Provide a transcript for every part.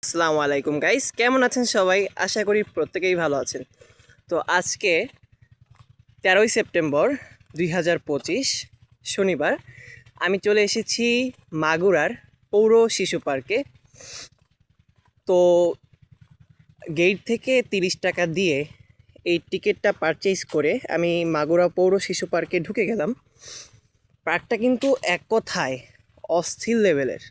আসসালামু আলাইকুম গাইস, কেমন আছেন সবাই? আশা করি প্রত্যেকেই ভালো আছেন। তো আজকে 13ই সেপ্টেম্বর 2025 শনিবার আমি চলে এসেছি মাগুরার পৌর শিশু পার্কে। তো গেট থেকে 30 টাকা দিয়ে এই টিকিটটা পারচেজ করে আমি মাগুরা পৌর শিশু পার্কে ঢুকে গেলাম। পার্কটা কিন্তু এক কথায় অস্থির লেভেলের।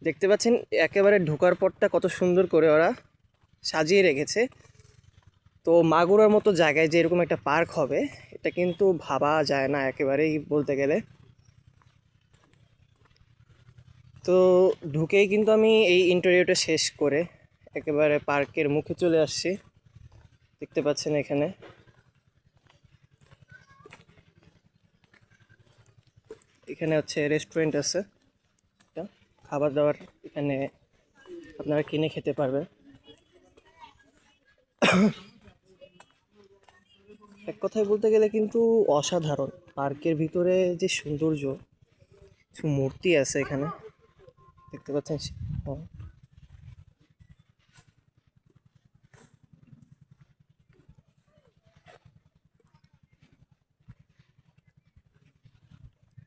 দেখতে পাচ্ছেন একেবারে ঢোকার পরটা কত সুন্দর করে ওরা সাজিয়ে রেখেছে। তো মাগুরার মতো জায়গায় যে এরকম একটা পার্ক হবে এটা কিন্তু ভাবা যায় না একেবারেই বলতে গেলে। তো ঢুকেই কিন্তু আমি এই ইন্টারভিউটা শেষ করে একেবারে পার্কের মুখে চলে আসছি। দেখতে পাচ্ছেন এখানে এখানে হচ্ছে রেস্টুরেন্ট আছে, একটা খাবার দাবার এখানে আপনারা কিনে খেতে পারবেন। এক কথায় বলতে গেলে কিন্তু অসাধারণ। পার্কের ভিতরে যে সৌন্দর্য, কিছু মূর্তি আছে এখানে দেখতে পাচ্ছেন। হ্যাঁ,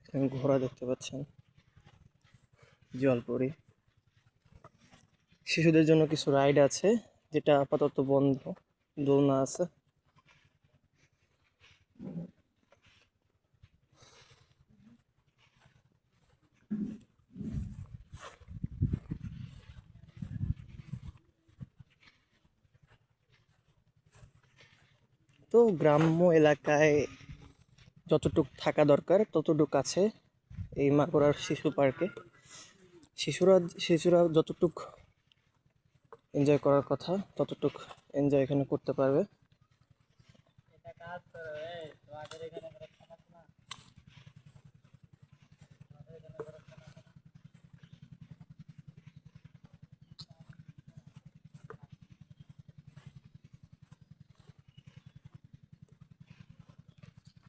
এখানে ঘোড়া দেখতে পাচ্ছেন, জলপরি। শিশুদের জন্য কিছু রাইড আছে যেটা আপাতত বন্ধ, দোলনা আছে। তো গ্রাম্য এলাকায় যতটুক থাকা দরকার ততটুক আছে এই মাগুরার শিশু পার্কে। শিশুরা শিশুরা যতটুক এনজয় করার কথা ততটুক এনজয় এখানে করতে পারবে।